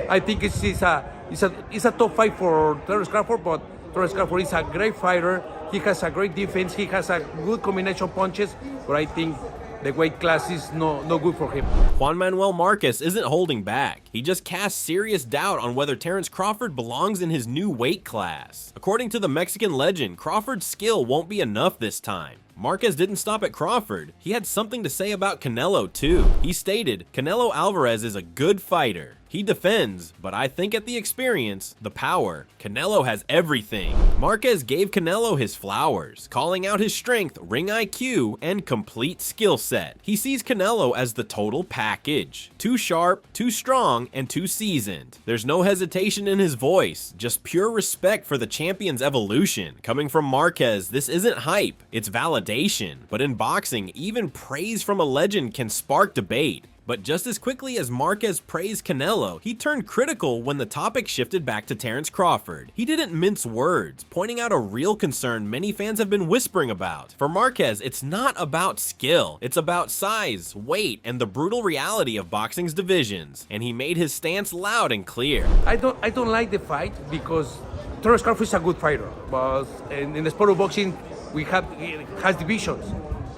I think it's a top fight for Terence Crawford, but Terence Crawford is a great fighter. He has a great defense. He has a good combination punches, but I think the weight class is no good for him. Juan Manuel Marquez isn't holding back. He just casts serious doubt on whether Terence Crawford belongs in his new weight class. According to the Mexican legend, Crawford's skill won't be enough this time. Marquez didn't stop at Crawford. He had something to say about Canelo too. He stated, "Canelo Alvarez is a good fighter. He defends, but I think at the experience, the power, Canelo has everything." Marquez gave Canelo his flowers, calling out his strength, ring IQ, and complete skill set. He sees Canelo as the total package. Too sharp, too strong, and too seasoned. There's no hesitation in his voice, just pure respect for the champion's evolution. Coming from Marquez, this isn't hype, it's validation. But in boxing, even praise from a legend can spark debate. But just as quickly as Marquez praised Canelo, he turned critical when the topic shifted back to Terence Crawford. He didn't mince words, pointing out a real concern many fans have been whispering about. For Marquez, it's not about skill, it's about size, weight, and the brutal reality of boxing's divisions, and he made his stance loud and clear. I don't like the fight because Terence Crawford is a good fighter, but in the sport of boxing, it has divisions.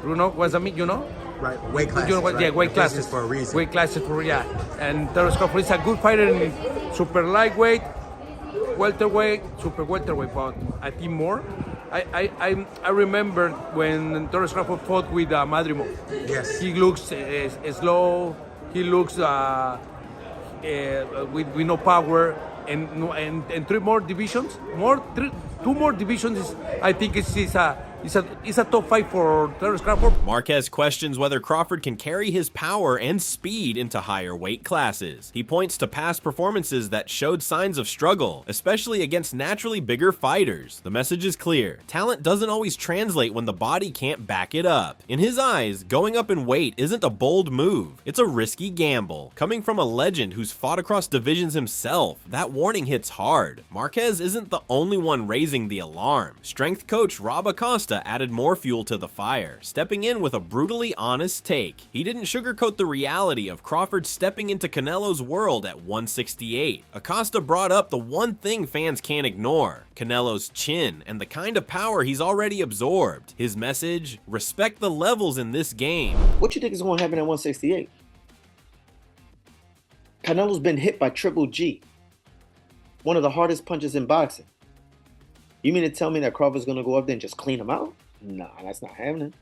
You know what I mean? You know? Right, weight classes. You know what? Right? Yeah, weight classes for a reason. Weight classes for And Terence Crawford is a good fighter in super lightweight, welterweight, super welterweight, but I think more. I remember when Terence Crawford fought with Madrimov. Yes. He looks slow. He looks with no power. And three more divisions, two more divisions. I think it's a top fight for Terence Crawford. Marquez questions whether Crawford can carry his power and speed into higher weight classes. He points to past performances that showed signs of struggle, especially against naturally bigger fighters. The message is clear. Talent doesn't always translate when the body can't back it up. In his eyes, going up in weight isn't a bold move. It's a risky gamble. Coming from a legend who's fought across divisions himself, that warning hits hard. Marquez isn't the only one raising the alarm. Strength coach Rob Acosta added more fuel to the fire, stepping in with a brutally honest take. He didn't sugarcoat the reality of Crawford stepping into Canelo's world at 168. Acosta brought up the one thing fans can't ignore: Canelo's chin and the kind of power he's already absorbed. His message: respect the levels in this game. What you think is going to happen at 168? Canelo's been hit by Triple G, one of the hardest punches in boxing. You mean to tell me that Crawford's going to go up there and just clean him out? Nah, that's not happening.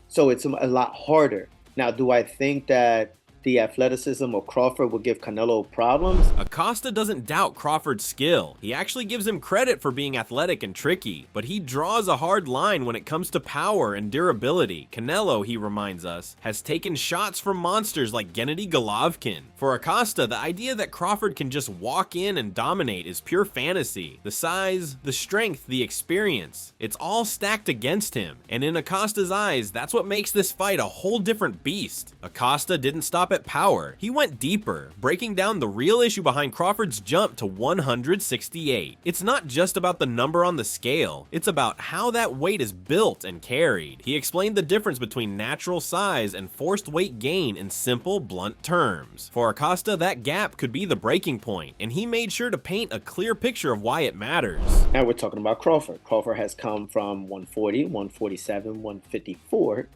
So it's a lot harder. Now, do I think that the athleticism of Crawford will give Canelo problems? Acosta doesn't doubt Crawford's skill. He actually gives him credit for being athletic and tricky, but he draws a hard line when it comes to power and durability. Canelo, he reminds us, has taken shots from monsters like Gennady Golovkin. For Acosta, the idea that Crawford can just walk in and dominate is pure fantasy. The size, the strength, the experience, it's all stacked against him. And in Acosta's eyes, that's what makes this fight a whole different beast. Acosta didn't stop at power. He went deeper, breaking down the real issue behind Crawford's jump to 168. It's not just about the number on the scale, it's about how that weight is built and carried. He explained the difference between natural size and forced weight gain in simple, blunt terms. For Acosta, that gap could be the breaking point, and he made sure to paint a clear picture of why it matters. Now we're talking about Crawford. Crawford has come from 140, 147, 154.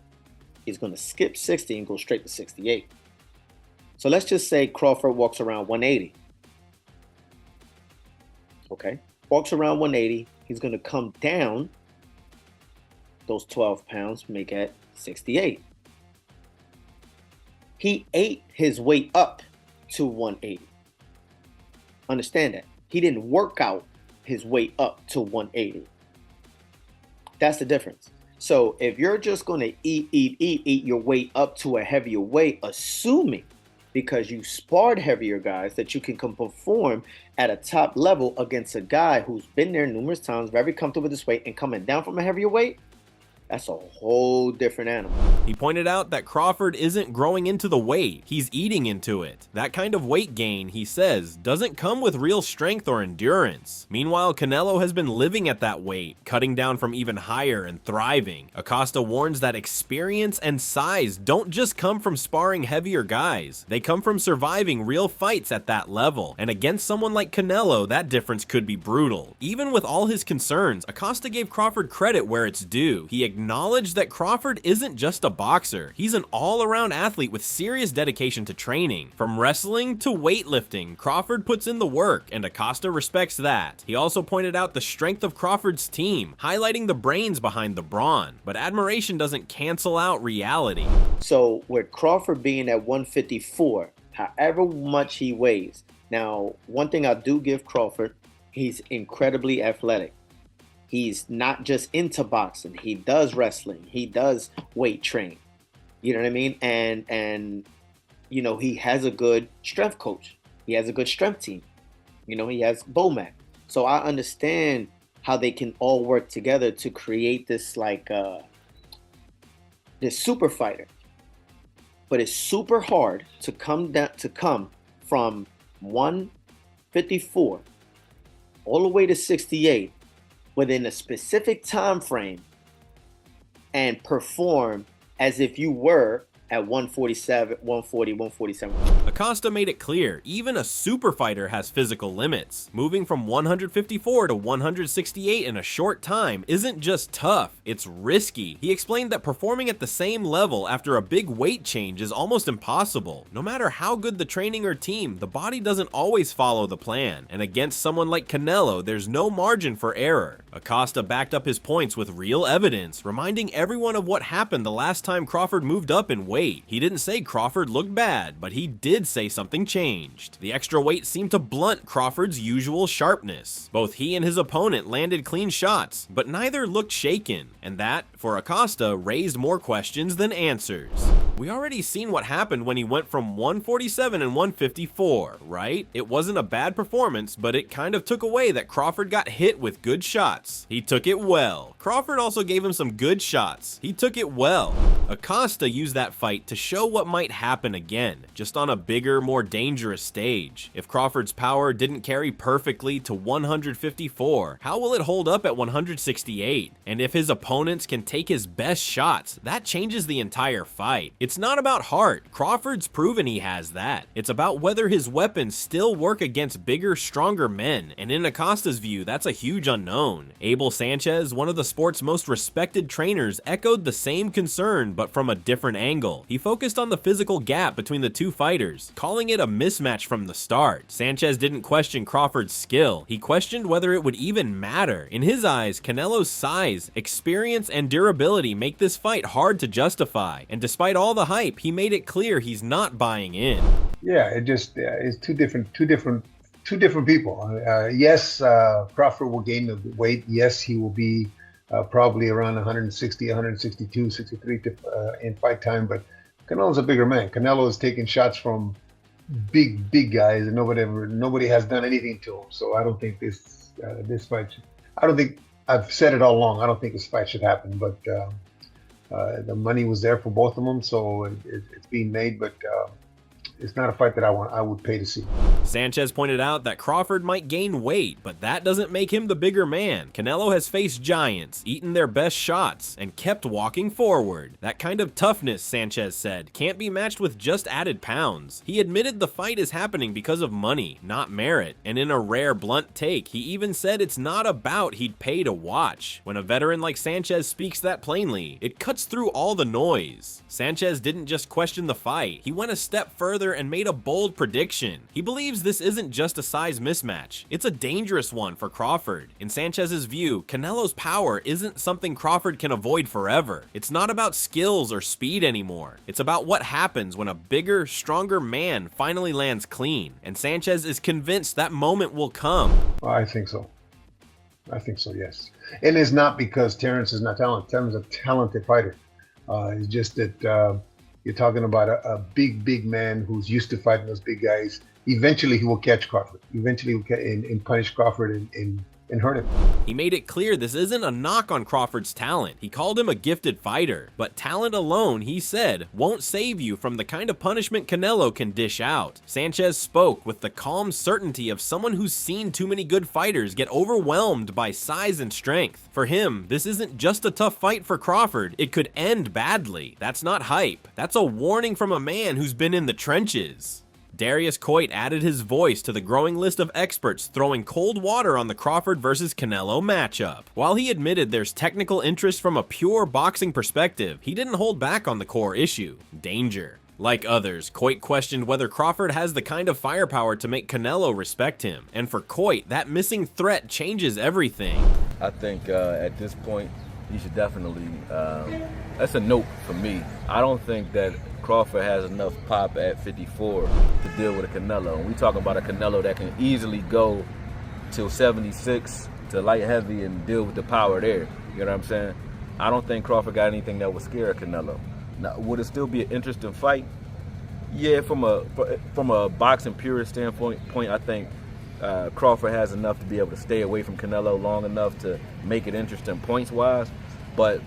He's going to skip 60 and go straight to 68. So let's just say Crawford walks around 180. Okay, walks around 180. He's going to come down those 12 pounds, make it 68. He ate his way up to 180. Understand that. He didn't work out his way up to 180. That's the difference. So if you're just going to eat your way up to a heavier weight, assuming because you sparred heavier guys that you can perform at a top level against a guy who's been there numerous times, very comfortable with this weight, and coming down from a heavier weight, That's a whole different animal. He pointed out that Crawford isn't growing into the weight, he's eating into it. That kind of weight gain, he says, doesn't come with real strength or endurance. Meanwhile, Canelo has been living at that weight, cutting down from even higher and thriving. Acosta warns that experience and size don't just come from sparring heavier guys, they come from surviving real fights at that level. And against someone like Canelo, that difference could be brutal. Even with all his concerns, Acosta gave Crawford credit where it's due. He acknowledged that Crawford isn't just a boxer, he's an all-around athlete with serious dedication to training. From wrestling to weightlifting, Crawford puts in the work, and Acosta respects that. He also pointed out the strength of Crawford's team, highlighting the brains behind the brawn. But admiration doesn't cancel out reality. So with Crawford being at 154, however much he weighs, now one thing I do give Crawford, he's incredibly athletic. He's not just into boxing. He does wrestling. He does weight train. You know what I mean? And you know, he has a good strength coach. He has a good strength team. You know, he has BOMAC. So I understand how they can all work together to create this like this super fighter. But it's super hard to come from 154 all the way to 68 within a specific time frame and perform as if you were at 147, 140, 147. Acosta made it clear, even a super fighter has physical limits. Moving from 154 to 168 in a short time isn't just tough, it's risky. He explained that performing at the same level after a big weight change is almost impossible. No matter how good the training or team, the body doesn't always follow the plan. And against someone like Canelo, there's no margin for error. Acosta backed up his points with real evidence, reminding everyone of what happened the last time Crawford moved up in weight. He didn't say Crawford looked bad, but he did say something changed. The extra weight seemed to blunt Crawford's usual sharpness. Both he and his opponent landed clean shots, but neither looked shaken, and that, for Acosta, raised more questions than answers. We already seen what happened when he went from 147 and 154, right? It wasn't a bad performance, but it kind of took away that Crawford got hit with good shots. He took it well. Crawford also gave him some good shots. He took it well. Acosta used that fight to show what might happen again, just on a bigger, more dangerous stage. If Crawford's power didn't carry perfectly to 154, how will it hold up at 168? And if his opponents can take his best shots, that changes the entire fight. It's not about heart. Crawford's proven he has that. It's about whether his weapons still work against bigger, stronger men, and in Acosta's view, that's a huge unknown. Abel Sanchez, one of the sport's most respected trainers, echoed the same concern, but from a different angle. He focused on the physical gap between the two fighters, calling it a mismatch from the start. Sanchez didn't question Crawford's skill, he questioned whether it would even matter. In his eyes, Canelo's size, experience, and durability make this fight hard to justify, and despite all the hype, he made it clear he's not buying in. Yeah, it just is two different people. Yes, Crawford will gain the weight. Yes, he will be probably around 160, 162, 63 in fight time. But Canelo's a bigger man. Canelo is taking shots from big guys, and nobody has done anything to him. So I don't think this fight. I don't think, I've said it all along, I don't think this fight should happen. But the money was there for both of them, so it's being made. But it's not a fight that I would pay to see. Sanchez pointed out that Crawford might gain weight, but that doesn't make him the bigger man. Canelo has faced giants, eaten their best shots, and kept walking forward. That kind of toughness, Sanchez said, can't be matched with just added pounds. He admitted the fight is happening because of money, not merit, and in a rare blunt take, he even said it's not a bout he'd pay to watch. When a veteran like Sanchez speaks that plainly, it cuts through all the noise. Sanchez didn't just question the fight, he went a step further and made a bold prediction. He believes this isn't just a size mismatch, it's a dangerous one for Crawford. In Sanchez's view, Canelo's power isn't something Crawford can avoid forever. It's not about skills or speed anymore. It's about what happens when a bigger, stronger man finally lands clean. And Sanchez is convinced that moment will come. I think so. Yes. And it's not because Terence is not talented. Terence is a talented fighter. It's just that you're talking about a big man who's used to fighting those big guys. Eventually, he will catch Crawford. Eventually, he will and punish Crawford and and hurt him. He made it clear this isn't a knock on Crawford's talent. He called him a gifted fighter, but talent alone, he said, won't save you from the kind of punishment Canelo can dish out. Sanchez spoke with the calm certainty of someone who's seen too many good fighters get overwhelmed by size and strength. For him, this isn't just a tough fight for Crawford, it could end badly. That's not hype. That's a warning from a man who's been in the trenches. Darius Coit added his voice to the growing list of experts throwing cold water on the Crawford versus Canelo matchup. While he admitted there's technical interest from a pure boxing perspective, he didn't hold back on the core issue: danger. Like others, Coit questioned whether Crawford has the kind of firepower to make Canelo respect him. And for Coit, that missing threat changes everything. I think at this point, he should definitely, that's a nope for me. I don't think that Crawford has enough pop at 54 to deal with a Canelo. And we talking about a Canelo that can easily go till 76 to light heavy and deal with the power there. You know what I'm saying? I don't think Crawford got anything that would scare Canelo. Now, would it still be an interesting fight? Yeah, from a boxing purist standpoint, I think Crawford has enough to be able to stay away from Canelo long enough to make it interesting points-wise. But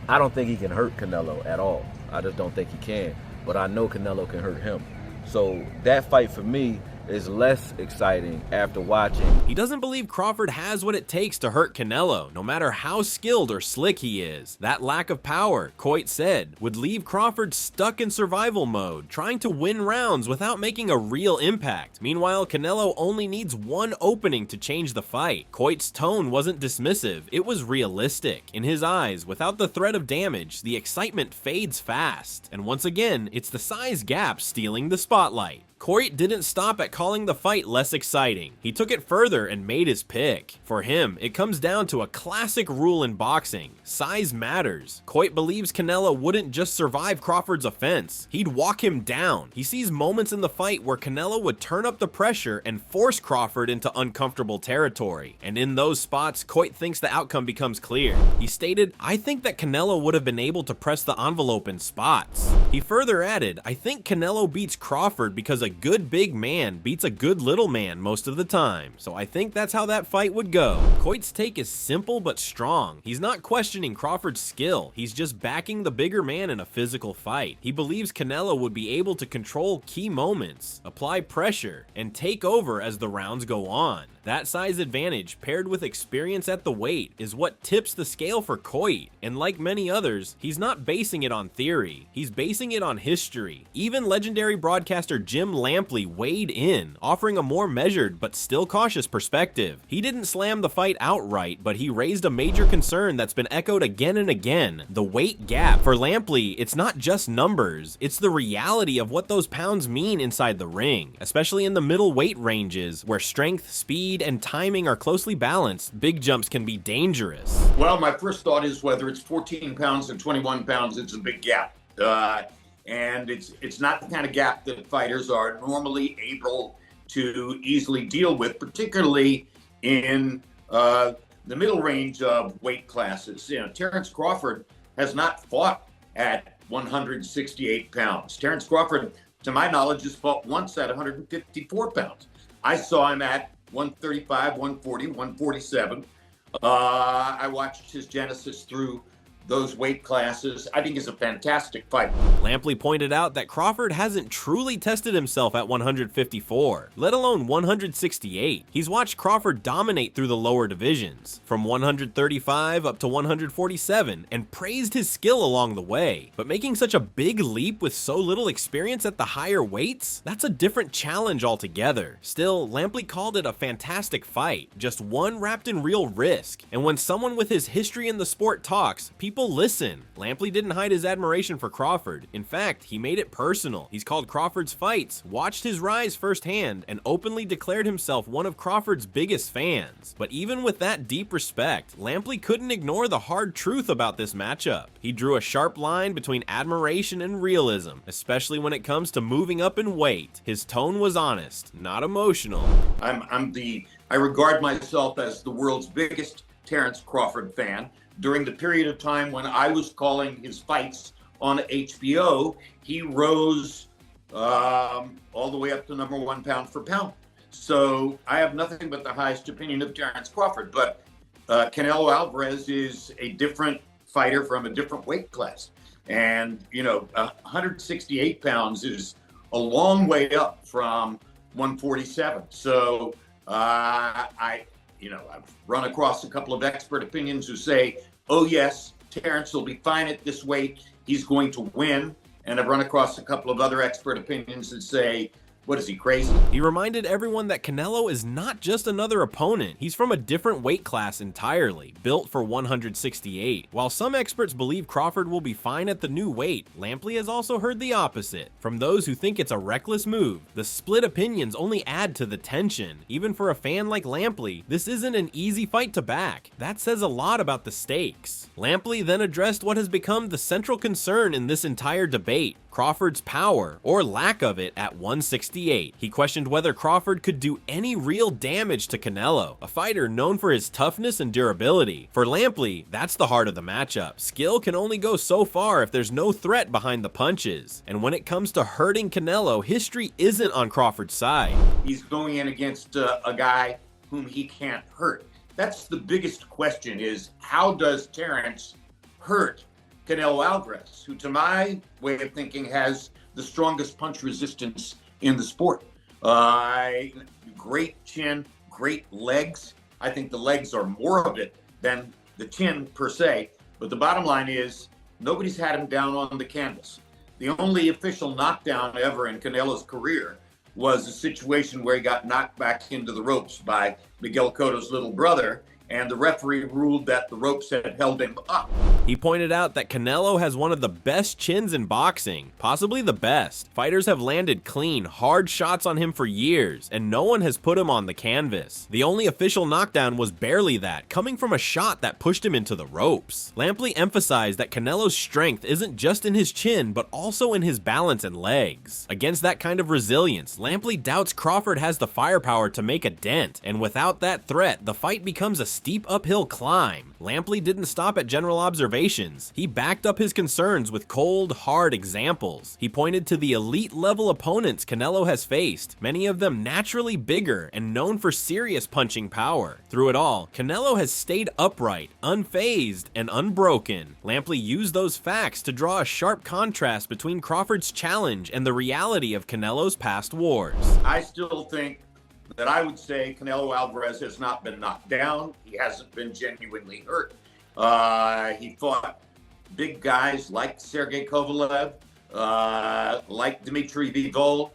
I don't think he can hurt Canelo at all. I just don't think he can. But I know Canelo can hurt him. So that fight for me is less exciting after watching. He doesn't believe Crawford has what it takes to hurt Canelo, no matter how skilled or slick he is. That lack of power, Coit said, would leave Crawford stuck in survival mode, trying to win rounds without making a real impact. Meanwhile, Canelo only needs one opening to change the fight. Coit's tone wasn't dismissive, it was realistic. In his eyes, without the threat of damage, the excitement fades fast. And once again, it's the size gap stealing the spotlight. Coit didn't stop at calling the fight less exciting. He took it further and made his pick. For him, it comes down to a classic rule in boxing: size matters. Coit believes Canelo wouldn't just survive Crawford's offense, he'd walk him down. He sees moments in the fight where Canelo would turn up the pressure and force Crawford into uncomfortable territory. And in those spots, Coit thinks the outcome becomes clear. He stated, "I think that Canelo would have been able to press the envelope in spots." He further added, "I think Canelo beats Crawford because a good big man beats a good little man most of the time, so I think that's how that fight would go." Coit's take is simple but strong. He's not questioning Crawford's skill, he's just backing the bigger man in a physical fight. He believes Canelo would be able to control key moments, apply pressure, and take over as the rounds go on. That size advantage, paired with experience at the weight, is what tips the scale for Coit. And like many others, he's not basing it on theory, he's basing it on history. Even legendary broadcaster Jim Lampley weighed in, offering a more measured but still cautious perspective. He didn't slam the fight outright, but he raised a major concern that's been echoed again and again: the weight gap. For Lampley, it's not just numbers, it's the reality of what those pounds mean inside the ring. Especially in the middle weight ranges, where strength, speed, and timing are closely balanced, big jumps can be dangerous. Well, my first thought is whether it's 14 pounds or 21 pounds, it's a big gap. And it's not the kind of gap that fighters are normally able to easily deal with, particularly in the middle range of weight classes. You know, Terence Crawford has not fought at 168 pounds. Terence Crawford, to my knowledge, has fought once at 154 pounds. I saw him at 135, 140, 147. I watched his genesis through those weight classes. I think is a fantastic fight. Lampley pointed out that Crawford hasn't truly tested himself at 154, let alone 168. He's watched Crawford dominate through the lower divisions, from 135 up to 147, and praised his skill along the way. But making such a big leap with so little experience at the higher weights? That's a different challenge altogether. Still, Lampley called it a fantastic fight, just one wrapped in real risk. And when someone with his history in the sport talks, people listen. Lampley didn't hide his admiration for Crawford. In fact, he made it personal. He's called Crawford's fights, watched his rise firsthand, and openly declared himself one of Crawford's biggest fans. But even with that deep respect, Lampley couldn't ignore the hard truth about this matchup. He drew a sharp line between admiration and realism, especially when it comes to moving up in weight. His tone was honest, not emotional. I regard myself as the world's biggest Terence Crawford fan. During the period of time when I was calling his fights on HBO, he rose all the way up to #1 pound for pound. So I have nothing but the highest opinion of Terence Crawford. But Canelo Alvarez is a different fighter from a different weight class. And, 168 pounds is a long way up from 147. So I've run across a couple of expert opinions who say, oh, yes, Terence will be fine at this weight. He's going to win. And I've run across a couple of other expert opinions that say, what is he, crazy? He reminded everyone that Canelo is not just another opponent. He's from a different weight class entirely, built for 168. While some experts believe Crawford will be fine at the new weight, Lampley has also heard the opposite. From those who think it's a reckless move, the split opinions only add to the tension. Even for a fan like Lampley, this isn't an easy fight to back. That says a lot about the stakes. Lampley then addressed what has become the central concern in this entire debate: Crawford's power, or lack of it, at 168. He questioned whether Crawford could do any real damage to Canelo, a fighter known for his toughness and durability. For Lampley, that's the heart of the matchup. Skill can only go so far if there's no threat behind the punches. And when it comes to hurting Canelo, history isn't on Crawford's side. He's going in against a guy whom he can't hurt. That's the biggest question, is how does Terence hurt Canelo Alvarez, who to my way of thinking has the strongest punch resistance in the sport. Great chin, great legs. I think the legs are more of it than the chin per se. But the bottom line is nobody's had him down on the canvas. The only official knockdown ever in Canelo's career was a situation where he got knocked back into the ropes by Miguel Cotto's little brother, and the referee ruled that the ropes had held him up. He pointed out that Canelo has one of the best chins in boxing, possibly the best. Fighters have landed clean, hard shots on him for years, and no one has put him on the canvas. The only official knockdown was barely that, coming from a shot that pushed him into the ropes. Lampley emphasized that Canelo's strength isn't just in his chin, but also in his balance and legs. Against that kind of resilience, Lampley doubts Crawford has the firepower to make a dent, and without that threat, the fight becomes a steep uphill climb. Lampley didn't stop at general observations. He backed up his concerns with cold, hard examples. He pointed to the elite level opponents Canelo has faced, many of them naturally bigger and known for serious punching power. Through it all, Canelo has stayed upright, unfazed, and unbroken. Lampley used those facts to draw a sharp contrast between Crawford's challenge and the reality of Canelo's past wars. I still think that I would say Canelo Alvarez has not been knocked down. He hasn't been genuinely hurt. He fought big guys like Sergey Kovalev, like Dmitry Bivol.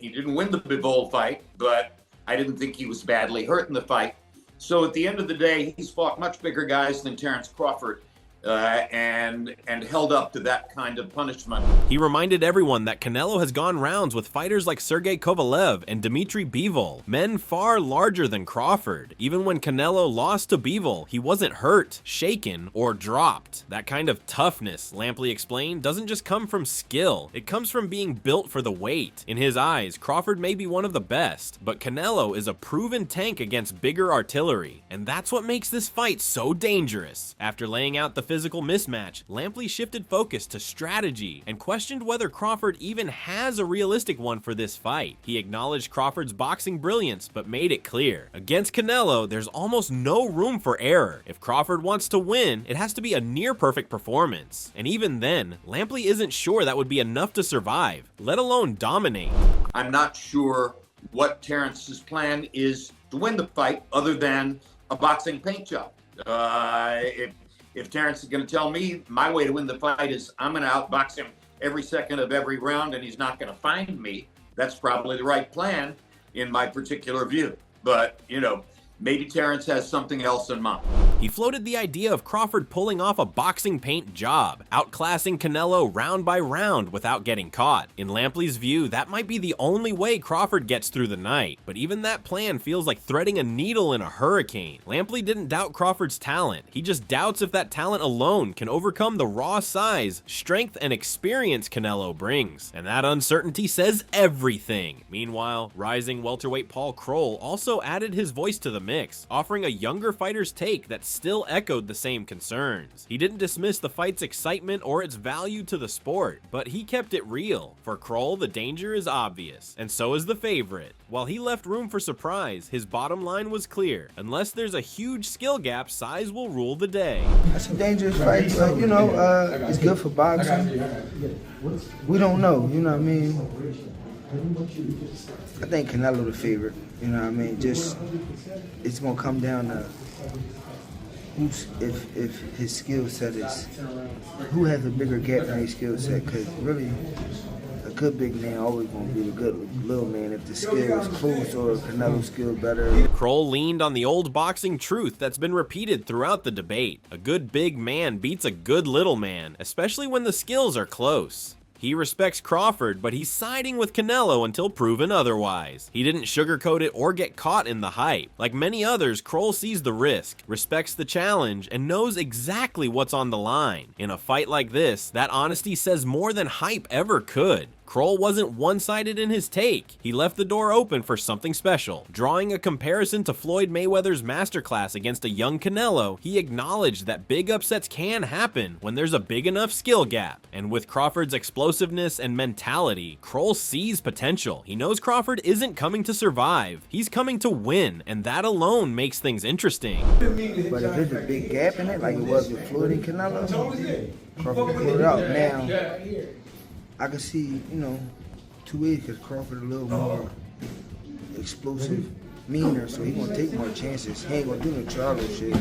He didn't win the Bivol fight, but I didn't think he was badly hurt in the fight. So at the end of the day, he's fought much bigger guys than Terence Crawford. And held up to that kind of punishment. He reminded everyone that Canelo has gone rounds with fighters like Sergey Kovalev and Dmitry Bivol, men far larger than Crawford. Even when Canelo lost to Bivol, he wasn't hurt, shaken, or dropped. That kind of toughness, Lampley explained, doesn't just come from skill. It comes from being built for the weight. In his eyes, Crawford may be one of the best, but Canelo is a proven tank against bigger artillery. And that's what makes this fight so dangerous. After laying out the physical mismatch, Lampley shifted focus to strategy and questioned whether Crawford even has a realistic one for this fight. He acknowledged Crawford's boxing brilliance, but made it clear. Against Canelo, there's almost no room for error. If Crawford wants to win, it has to be a near-perfect performance. And even then, Lampley isn't sure that would be enough to survive, let alone dominate. I'm not sure what Terence's plan is to win the fight other than a boxing paint job. If Terence is going to tell me my way to win the fight is I'm going to outbox him every second of every round and he's not going to find me, that's probably the right plan in my particular view. But, maybe Terence has something else in mind. He floated the idea of Crawford pulling off a boxing paint job, outclassing Canelo round by round without getting caught. In Lampley's view, that might be the only way Crawford gets through the night, but even that plan feels like threading a needle in a hurricane. Lampley didn't doubt Crawford's talent. He just doubts if that talent alone can overcome the raw size, strength, and experience Canelo brings. And that uncertainty says everything. Meanwhile, rising welterweight Paul Kroll also added his voice to the mix, offering a younger fighter's take that still echoed the same concerns. He didn't dismiss the fight's excitement or its value to the sport, but he kept it real. For Kroll, the danger is obvious, and so is the favorite. While he left room for surprise, his bottom line was clear. Unless there's a huge skill gap, size will rule the day. That's a dangerous fight, but you know, it's good for boxing. We don't know, you know what I mean? I think Canelo the favorite, you know what I mean? Just, it's gonna come down to if his skill set is, who has a bigger gap in his skill set, because really, a good big man always gonna be a good little man if the skill is close or Canelo's skill better. Kroll leaned on the old boxing truth that's been repeated throughout the debate. A good big man beats a good little man, especially when the skills are close. He respects Crawford, but he's siding with Canelo until proven otherwise. He didn't sugarcoat it or get caught in the hype. Like many others, Kroll sees the risk, respects the challenge, and knows exactly what's on the line. In a fight like this, that honesty says more than hype ever could. Kroll wasn't one-sided in his take. He left the door open for something special. Drawing a comparison to Floyd Mayweather's masterclass against a young Canelo, he acknowledged that big upsets can happen when there's a big enough skill gap. And with Crawford's explosiveness and mentality, Kroll sees potential. He knows Crawford isn't coming to survive. He's coming to win, and that alone makes things interesting. But if there's a big gap in it, like it was with Floyd and Canelo, Crawford pulled it out. Now, I can see, you know, two ways, because Crawford a little more explosive, meaner, so he's gonna take more chances. He ain't gonna do no Charlo shit.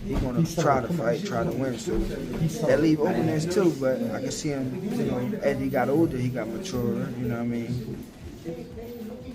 He's gonna try to fight, try to win. So that leave openness too, but I can see him, you know, as he got older, he got maturer, you know what I mean?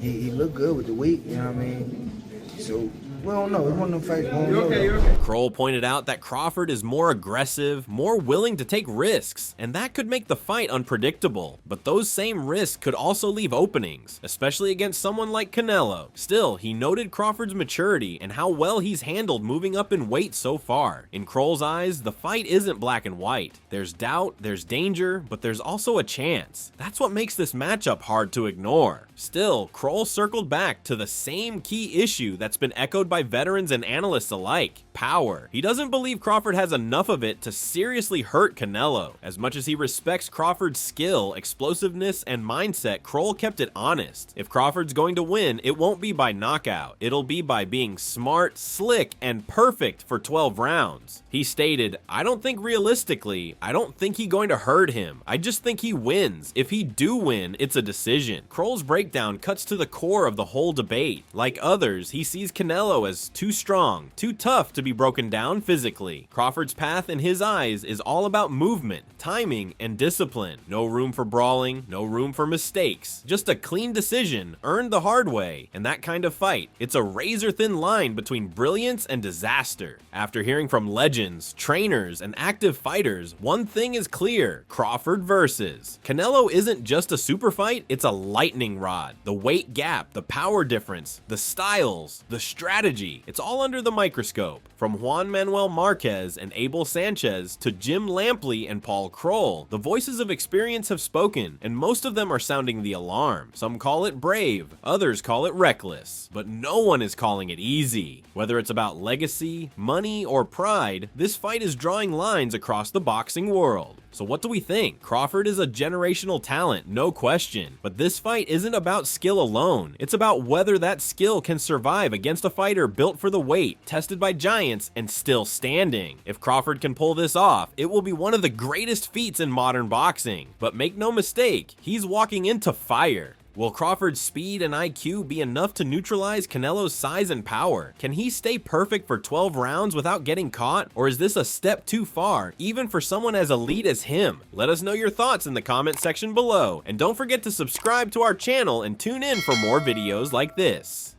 He looked good with the weight, you know what I mean? So we don't know. It's one of them fights. Kroll pointed out that Crawford is more aggressive, more willing to take risks, and that could make the fight unpredictable. But those same risks could also leave openings, especially against someone like Canelo. Still, he noted Crawford's maturity and how well he's handled moving up in weight so far. In Kroll's eyes, the fight isn't black and white. There's doubt, there's danger, but there's also a chance. That's what makes this matchup hard to ignore. Still, Kroll circled back to the same key issue that's been echoed by veterans and analysts alike: power. He doesn't believe Crawford has enough of it to seriously hurt Canelo. As much as he respects Crawford's skill, explosiveness, and mindset, Kroll kept it honest. If Crawford's going to win, it won't be by knockout. It'll be by being smart, slick, and perfect for 12 rounds. He stated, "I don't think realistically, I don't think he's going to hurt him. I just think he wins. If he do win, it's a decision." Kroll's breakdown cuts to the core of the whole debate. Like others, he sees Canelo as too strong, too tough to be broken down physically. Crawford's path in his eyes is all about movement, timing, and discipline. No room for brawling, no room for mistakes. Just a clean decision, earned the hard way. And that kind of fight, it's a razor-thin line between brilliance and disaster. After hearing from legends, trainers, and active fighters, one thing is clear: Crawford versus. Canelo isn't just a super fight, it's a lightning rod. The weight gap, the power difference, the styles, the strategy, it's all under the microscope. From Juan Manuel Marquez and Abel Sanchez to Jim Lampley and Paul Kroll, the voices of experience have spoken, and most of them are sounding the alarm. Some call it brave, others call it reckless, but no one is calling it easy. Whether it's about legacy, money, or pride, this fight is drawing lines across the boxing world. So what do we think? Crawford is a generational talent, no question, but this fight isn't about skill alone. It's about whether that skill can survive against a fighter built for the weight, tested by giants, and still standing. If Crawford can pull this off, it will be one of the greatest feats in modern boxing. But make no mistake, he's walking into fire. Will Crawford's speed and IQ be enough to neutralize Canelo's size and power? Can he stay perfect for 12 rounds without getting caught? Or is this a step too far, even for someone as elite as him? Let us know your thoughts in the comment section below. And don't forget to subscribe to our channel and tune in for more videos like this.